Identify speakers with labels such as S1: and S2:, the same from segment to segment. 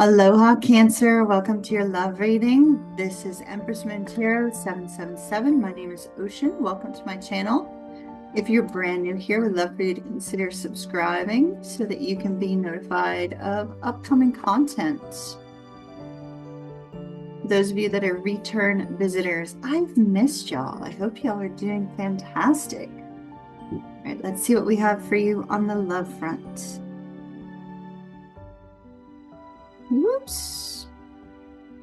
S1: Aloha Cancer, welcome to your love reading. This is Empress Moonflower 777. My name is Ocean. Welcome to my channel. If you're brand new here, we'd love for you to consider subscribing so that you can be notified of upcoming content. Those of you that are return visitors, I've missed y'all. I hope y'all are doing fantastic. All right, let's see what we have for you on the love front. Whoops.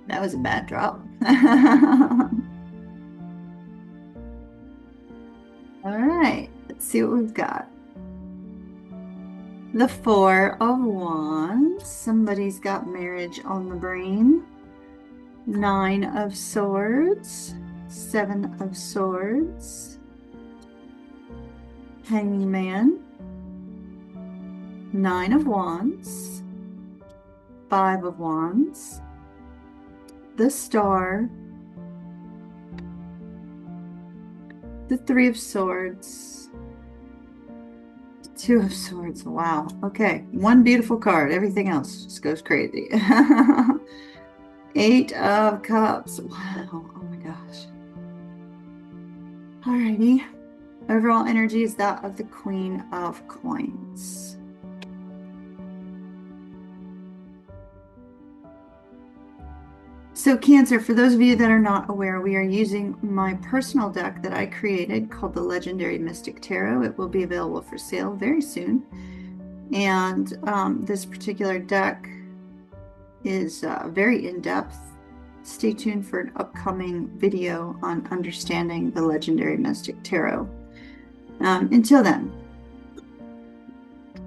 S1: That was a bad drop. All right, let's see what we've got. The Four of Wands. Somebody's got marriage on the brain. Nine of Swords. Seven of Swords. Hanging Man. Nine of Wands. Five of Wands. The Star. The Three of Swords. Two of Swords. Wow. Okay. One beautiful card. Everything else just goes crazy. Eight of Cups. Wow. Oh my gosh. Alrighty. Overall energy is that of the Queen of Coins. So Cancer, for those of you that are not aware, we are using my personal deck that I created called the Legendary Mystic Tarot. It will be available for sale very soon. And this particular deck is very in-depth. Stay tuned for an upcoming video on understanding the Legendary Mystic Tarot. Until then,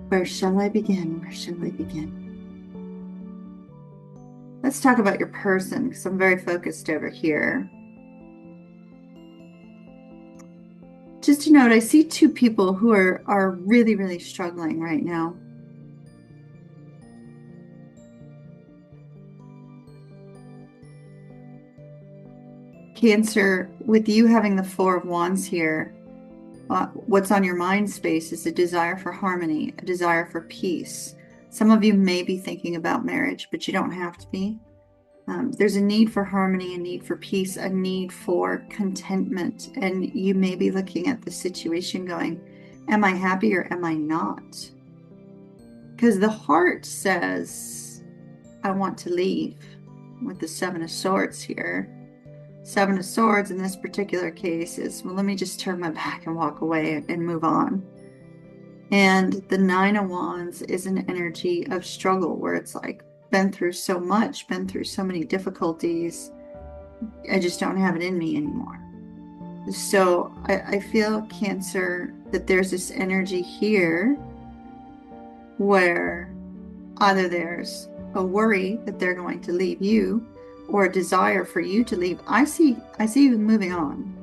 S1: where shall I begin? Where shall I begin? Let's talk about your person, because I'm very focused over here. Just to note, I see two people who are really, really struggling right now. Cancer, with you having the Four of Wands here, what's on your mind space is a desire for harmony, a desire for peace. Some of you may be thinking about marriage, but you don't have to be. There's a need for harmony, a need for peace, a need for contentment. And you may be looking at the situation going, am I happy or am I not? Because the heart says, I want to leave, with the Seven of Swords here. Seven of Swords in this particular case is, well, let me just turn my back and walk away and move on. And the Nine of Wands is an energy of struggle where it's like, been through so much, been through so many difficulties, I just don't have it in me anymore. So I feel, Cancer, that there's this energy here where either there's a worry that they're going to leave you or a desire for you to leave. I see you moving on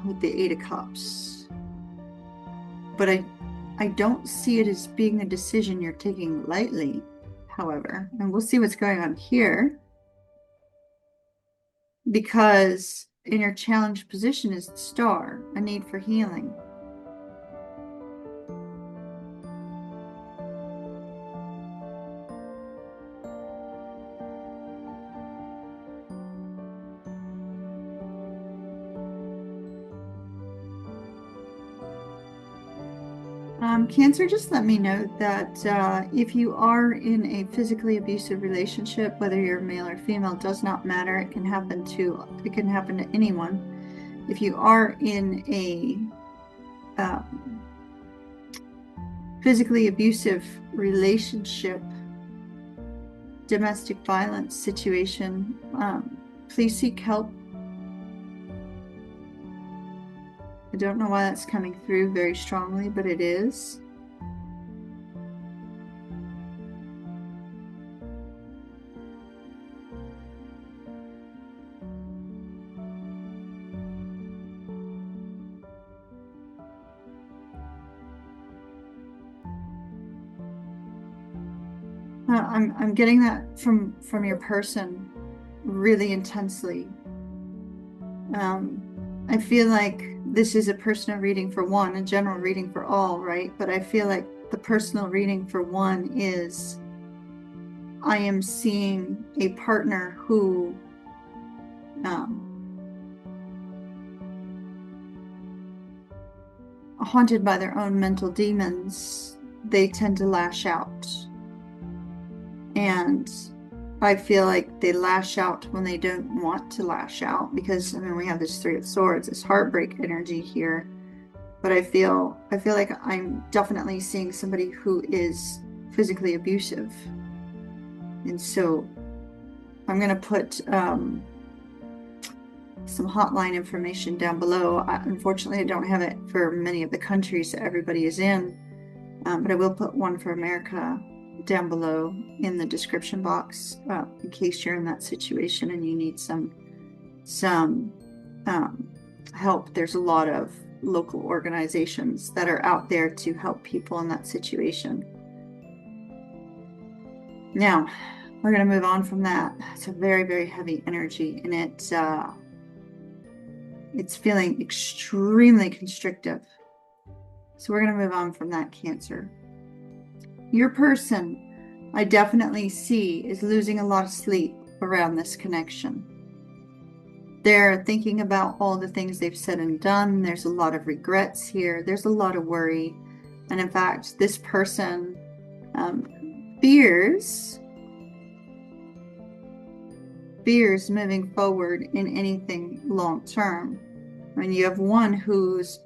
S1: with the Eight of Cups. But I don't see it as being a decision you're taking lightly, however. And we'll see what's going on here. Because in your challenged position is the Star, a need for healing. Cancer, just let me know that if you are in a physically abusive relationship, whether you're male or female, does not matter. It can happen to anyone. If you are in a physically abusive relationship, domestic violence situation, please seek help. I don't know why that's coming through very strongly, but it is. I'm getting that from your person really intensely. I feel like this is a personal reading for one, a general reading for all, right? But I feel like the personal reading for one is I am seeing a partner who haunted by their own mental demons, they tend to lash out. And I feel like they lash out when they don't want to lash out, because I mean, we have this Three of Swords, this heartbreak energy here. But I feel like I'm definitely seeing somebody who is physically abusive. And so I'm going to put some hotline information down below. Unfortunately, I don't have it for many of the countries that everybody is in, but I will put one for America down below in the description box, in case you're in that situation and you need some help. There's a lot of local organizations that are out there to help people in that situation. Now, we're going to move on from that. It's a very, very heavy energy, and it's feeling extremely constrictive. So we're going to move on from that, Cancer. Your person, I definitely see, is losing a lot of sleep around this connection. They're thinking about all the things they've said and done. There's a lot of regrets here. There's a lot of worry. And in fact, this person fears moving forward in anything long term. I mean, you have one who's,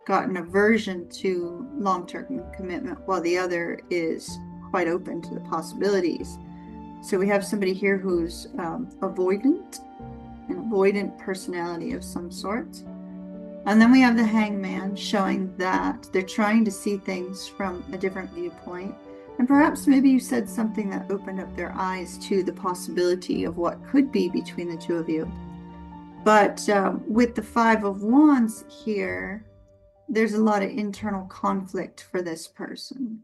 S1: got an aversion to long-term commitment, while the other is quite open to the possibilities. So we have somebody here who's avoidant, an avoidant personality of some sort. And then we have the Hangman, showing that they're trying to see things from a different viewpoint. And perhaps maybe you said something that opened up their eyes to the possibility of what could be between the two of you. But with the Five of Wands here, there's a lot of internal conflict for this person.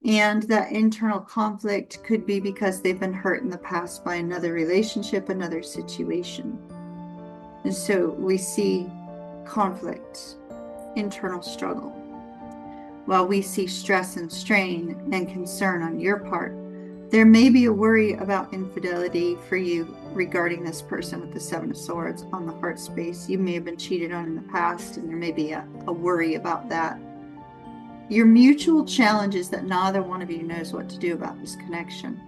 S1: And that internal conflict could be because they've been hurt in the past by another relationship, another situation. And so we see conflict, internal struggle. While we see stress and strain and concern on your part, there may be a worry about infidelity for you regarding this person with the Seven of Swords on the heart space. You may have been cheated on in the past, and there may be a worry about that. Your mutual challenge is that neither one of you knows what to do about this connection.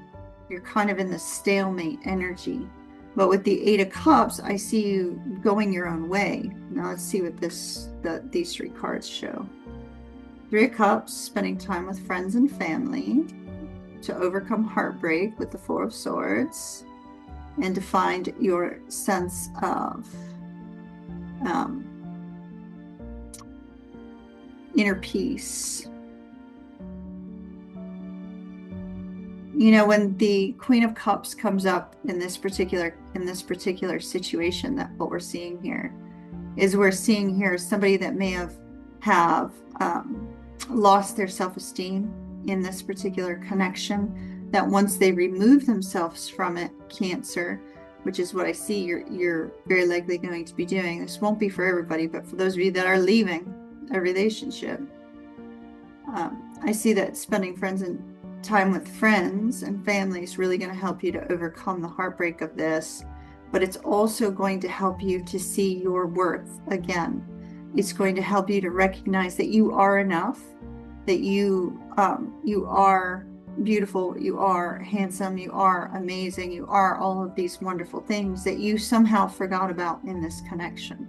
S1: You're kind of in the stalemate energy. But with the Eight of Cups, I see you going your own way. Now let's see what these three cards show. Three of Cups, spending time with friends and family to overcome heartbreak with the Four of Swords, and to find your sense of inner peace. You know, when the Queen of Cups comes up in this particular situation, that what we're seeing here is somebody that may have lost their self-esteem in this particular connection, that once they remove themselves from it, Cancer, which is what I see you're very likely going to be doing. This won't be for everybody, but for those of you that are leaving a relationship, I see that spending time with friends and family is really going to help you to overcome the heartbreak of this, but it's also going to help you to see your worth again. It's going to help you to recognize that you are enough, that you are beautiful, you are handsome, you are amazing, you are all of these wonderful things that you somehow forgot about in this connection.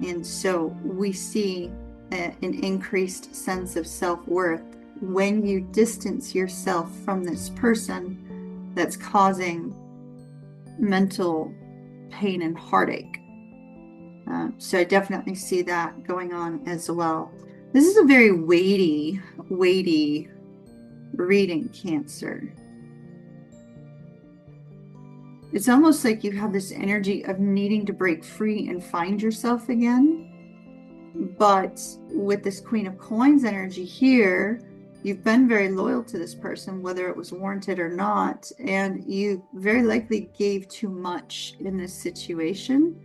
S1: And so we see an increased sense of self-worth when you distance yourself from this person that's causing mental pain and heartache. So I definitely see that going on as well. This is a very weighty reading, Cancer. It's almost like you have this energy of needing to break free and find yourself again. But with this Queen of Coins energy here, you've been very loyal to this person, whether it was warranted or not, and you very likely gave too much in this situation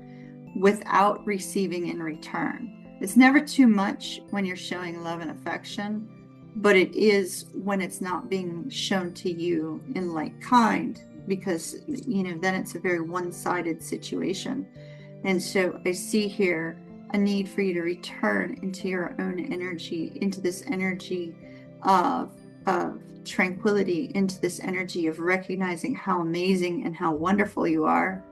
S1: without receiving in return. It's never too much when you're showing love and affection, but it is when it's not being shown to you in like kind, because, you know, then it's a very one-sided situation. And so I see here a need for you to return into your own energy, into this energy of tranquility, into this energy of recognizing how amazing and how wonderful you are,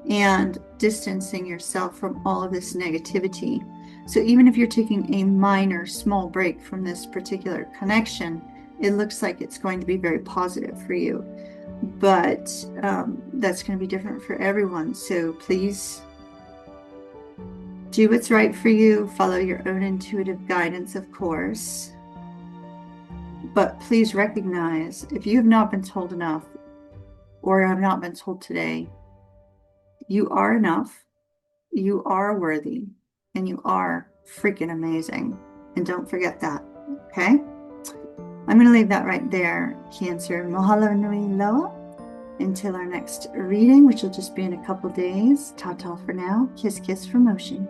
S1: and distancing yourself from all of this negativity. So even if you're taking a minor, small break from this particular connection, it looks like it's going to be very positive for you. But that's going to be different for everyone. So please do what's right for you. Follow your own intuitive guidance, of course. But please recognize, if you have not been told enough, or have not been told today, you are enough, you are worthy, and you are freaking amazing. And don't forget that, okay? I'm going to leave that right there, Cancer. Mahalo nui loa. Until our next reading, which will just be in a couple days. Ta-ta for now. Kiss, kiss from Ocean.